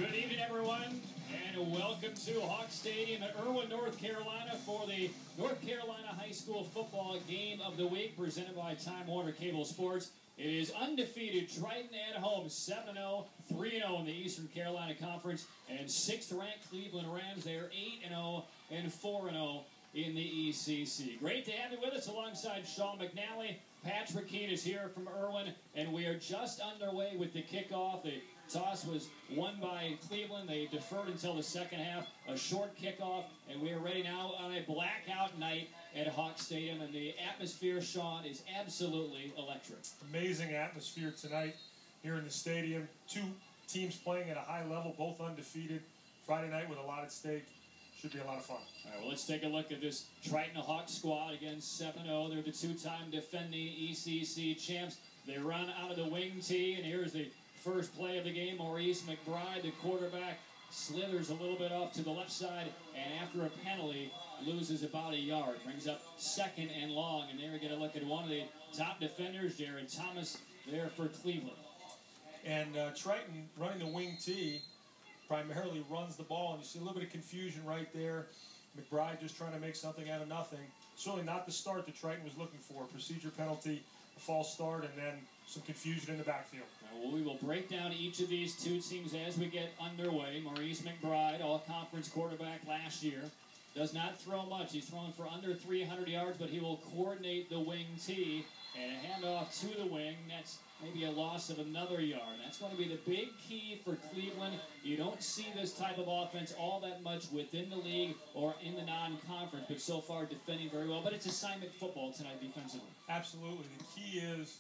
Good evening, everyone, and welcome to Hawk Stadium at Erwin, North Carolina for the North Carolina High School Football Game of the Week presented by Time Warner Cable Sports. It is undefeated Triton at home, 7-0, 3-0 in the Eastern Carolina Conference, and 6th-ranked Cleveland Rams. They are 8-0 and 4-0 in the ECC. Great to have you with us alongside Sean McNally. Patrick Keene is here from Erwin, and we are just underway with the kickoff. The toss was won by Cleveland. They deferred until the second half, a short kickoff, and we are ready now on a blackout night at Hawk Stadium, and the atmosphere, Sean, is absolutely electric. Amazing atmosphere tonight here in the stadium. Two teams playing at a high level, both undefeated. Friday night with a lot at stake. Should be a lot of fun. All right, well, let's take a look at this Triton Hawk squad. Again, 7-0. They're the two-time defending ECC champs. They run out of the wing tee, and here's the first play of the game. Maurice McBride, the quarterback, slithers a little bit off to the left side, and after a penalty, loses about a yard. Brings up 2nd and long, and there we get a look at one of the top defenders, Jared Thomas, there for Cleveland. And Triton, running the wing tee, primarily runs the ball, and you see a little bit of confusion right there. McBride just trying to make something out of nothing. Certainly not the start that Triton was looking for. Procedure penalty, a false start, and then some confusion in the backfield. Well, we will break down each of these two teams as we get underway. Maurice McBride, all-conference quarterback last year, does not throw much. He's thrown for under 300 yards, but he will coordinate the wing tee and a handoff to the wing. That's maybe a loss of another yard. That's going to be the big key for Cleveland. You don't see this type of offense all that much within the league or in the non-conference, but so far defending very well. But it's assignment football tonight defensively. Absolutely. The key is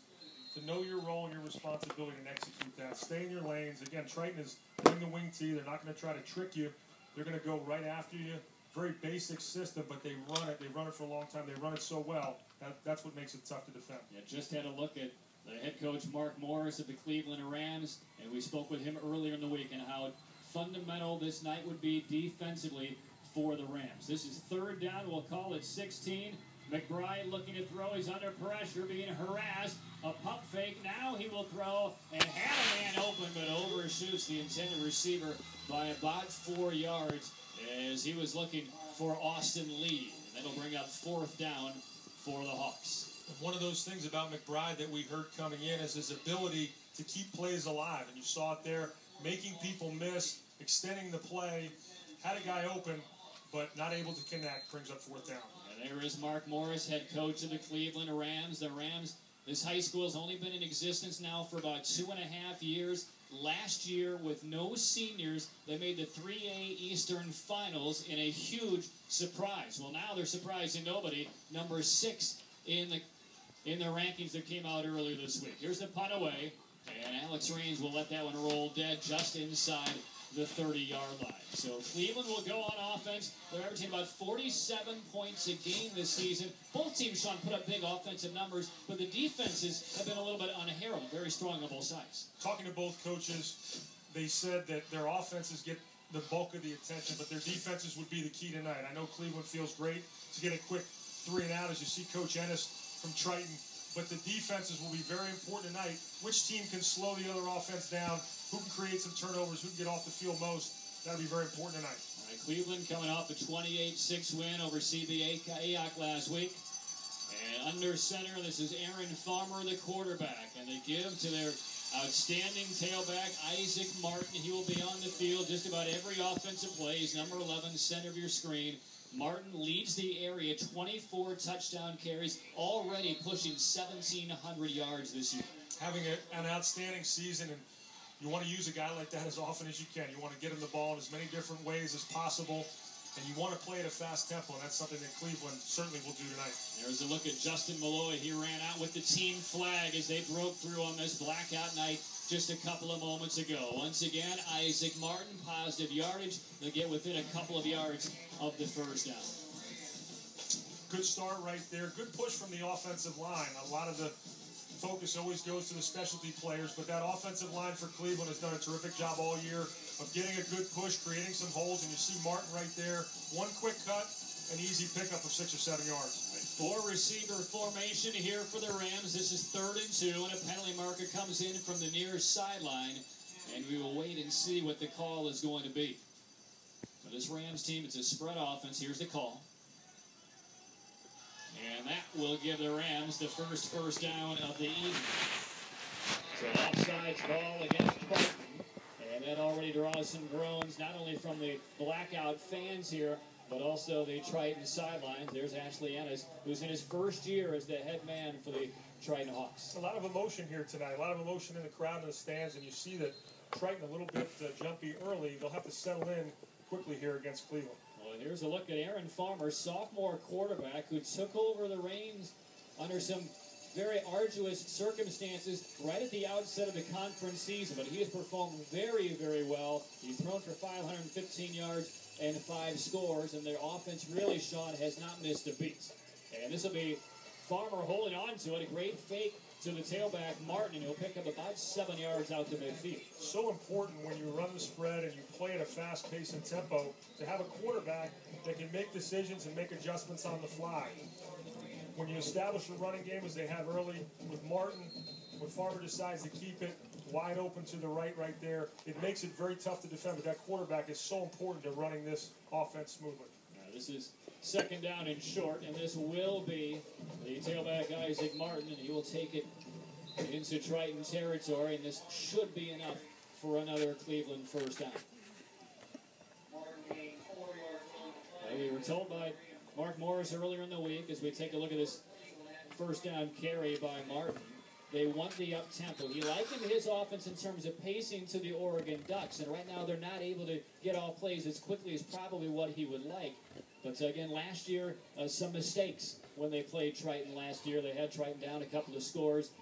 to know your role and your responsibility and execute that. Stay in your lanes. Again, Triton is doing the wing tee. They're not going to try to trick you. They're going to go right after you. Very basic system, but they run it. They run it for a long time. They run it so well. That's what makes it tough to defend. Yeah, just had a look at the head coach, Mark Morris, of the Cleveland Rams, and we spoke with him earlier in the week on how fundamental this night would be defensively for the Rams. This is 3rd down. We'll call it 16. McBride looking to throw. He's under pressure, being harassed. A pump fake. Now he will throw and had a man open, but overshoots the intended receiver by about 4 yards as he was looking for Austin Lee. And that'll bring up 4th down for the Hawks. One of those things about McBride that we heard coming in is his ability to keep plays alive. And you saw it there, making people miss, extending the play, had a guy open, but not able to connect, brings up 4th down. And there is Mark Morris, head coach of the Cleveland Rams. The Rams, this high school has only been in existence now for about 2.5 years. Last year, with no seniors, they made the 3A Eastern Finals in a huge surprise. Well, now they're surprising nobody. Number 6 in the rankings that came out earlier this week. Here's the punt away, and Alex Raines will let that one roll dead just inside the 30-yard line. So Cleveland will go on offense. They're averaging about 47 points a game this season. Both teams, Sean, put up big offensive numbers, but the defenses have been a little bit unheralded, very strong on both sides. Talking to both coaches, they said that their offenses get the bulk of the attention, but their defenses would be the key tonight. I know Cleveland feels great to get a quick 3 and out, as you see Coach Ennis from Triton, but the defenses will be very important tonight. Which team can slow the other offense down? Who can create some turnovers? Who can get off the field most? That'll be very important tonight. All right, Cleveland coming off a 28-6 win over CBA Ayoc last week. And under center, this is Aaron Farmer, the quarterback. And they give to their outstanding tailback, Isaac Martin. He will be on the field just about every offensive play. He's number 11, center of your screen. Martin leads the area, 24 touchdown carries, already pushing 1,700 yards this year. Having an outstanding season, and you want to use a guy like that as often as you can. You want to get him the ball in as many different ways as possible, and you want to play at a fast tempo, and that's something that Cleveland certainly will do tonight. There's a look at Justin Malloy. He ran out with the team flag as they broke through on this blackout night just a couple of moments ago. Once again, Isaac Martin, positive yardage. They get within a couple of yards of the 1st down. Good start right there. Good push from the offensive line. A lot of the focus always goes to the specialty players, but that offensive line for Cleveland has done a terrific job all year of getting a good push, creating some holes, and you see Martin right there. One quick cut, an easy pickup of 6 or 7 yards. 4-receiver formation here for the Rams. This is 3rd and 2, and a penalty marker comes in from the near sideline. and we will wait and see what the call is going to be. For this Rams team, it's a spread offense. Here's the call. And that will give the Rams the first down of the evening. So offsides call against Triton. And that already draws some groans, not only from the blackout fans here, but also the Triton sidelines. There's Ashley Ennis, who's in his first year as the head man for the Triton Hawks. A lot of emotion here tonight, a lot of emotion in the crowd in the stands, and you see that Triton a little bit jumpy early. They'll have to settle in quickly here against Cleveland. Well, here's a look at Aaron Farmer, sophomore quarterback, who took over the reins under some very arduous circumstances right at the outset of the conference season. But he has performed very, very well. He's thrown for 515 yards and 5 scores, and their offense really, Sean, has not missed a beat. And this will be Farmer holding on to it. A great fake to the tailback, Martin, and he'll pick up about 7 yards out to midfield. So important when you run the spread and you play at a fast pace and tempo to have a quarterback that can make decisions and make adjustments on the fly. When you establish a running game, as they have early with Martin, when Farmer decides to keep it wide open to the right there, it makes it very tough to defend. But that quarterback is so important to running this offense smoothly. This is second down and short, and this will be the tailback Isaac Martin, and he will take it into Triton territory, and this should be enough for another Cleveland first down. We were told by Mark Morris earlier in the week, as we take a look at this first down carry by Martin, they want the up-tempo. He likened his offense in terms of pacing to the Oregon Ducks, and right now they're not able to get all plays as quickly as probably what he would like. But again, last year, some mistakes when they played Triton last year. They had Triton down a couple of scores,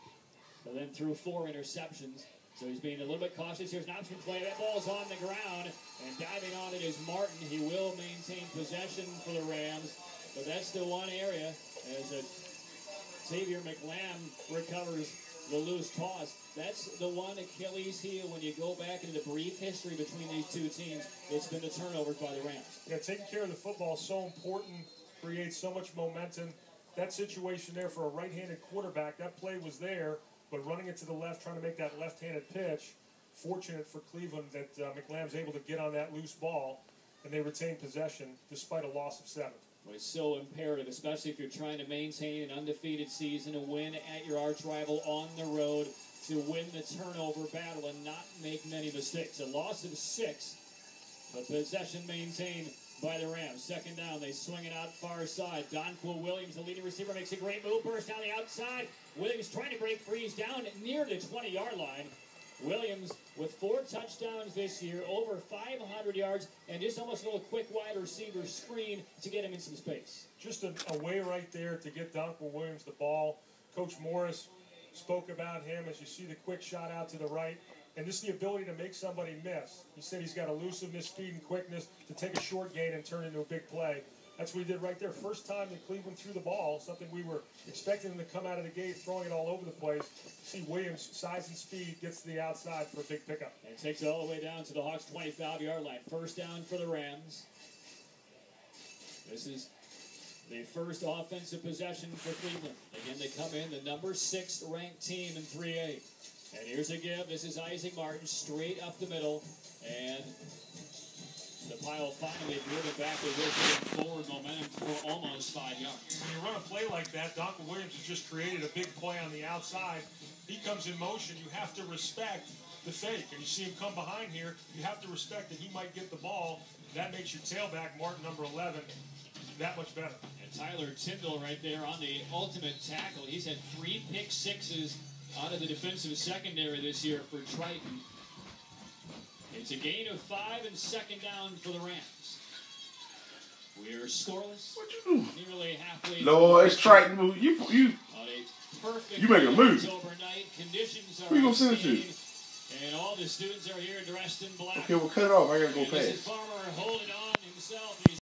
but then threw 4 interceptions. So he's being a little bit cautious. Here's an option play. That ball's on the ground, and diving on it is Martin. He will maintain possession for the Rams, but that's the one area as Xavier McLam recovers the loose toss. That's the one Achilles heel when you go back into the brief history between these two teams. It's been the turnovers by the Rams. Yeah, taking care of the football is so important, creates so much momentum. That situation there for a right-handed quarterback, that play was there, but running it to the left, trying to make that left-handed pitch, fortunate for Cleveland that McLam's able to get on that loose ball, and they retain possession despite a loss of 7. Well, it's so imperative, especially if you're trying to maintain an undefeated season, a win at your arch rival on the road, to win the turnover battle and not make many mistakes. A loss of 6, but possession maintained by the Rams. Second down, they swing it out far side. Donquil Williams, the leading receiver, makes a great move, burst down the outside. Williams trying to break free. He's down near the 20-yard line. Williams with 4 touchdowns this year, over 500 yards, and just almost a little quick wide receiver screen to get him in some space. Just a way right there to get Donquil Williams the ball. Coach Morris spoke about him as you see the quick shot out to the right. And just the ability to make somebody miss. He said he's got elusiveness, speed, and quickness to take a short gain and turn into a big play. That's what he did right there. First time that Cleveland threw the ball, something we were expecting him to come out of the gate throwing it all over the place. See Williams, size and speed, gets to the outside for a big pickup. And takes it all the way down to the Hawks' 25-yard line. First down for the Rams. This is the first offensive possession for Cleveland. Again, they come in the number 6 ranked team in 3A. And here's a give. This is Isaac Martin straight up the middle. And the pile finally driven back with forward momentum for almost 5 yards. When you run a play like that, Donquil Williams has just created a big play on the outside. He comes in motion. You have to respect the fake. And you see him come behind here. You have to respect that he might get the ball. That makes your tailback, Martin, number 11, that much better. And Tyler Tyndall right there on the ultimate tackle. He's had 3 pick sixes out of the defensive secondary this year for Triton. It's a gain of 5 and second down for the Rams. We are scoreless. What you do? Nearly halfway. No, it's Triton move. You Perfect. You make a move. Overnight. Conditions are Who you gonna send it to? And all the students are here dressed in black. Okay, well cut it off. I gotta go And this past. is Farmer holding on himself. He's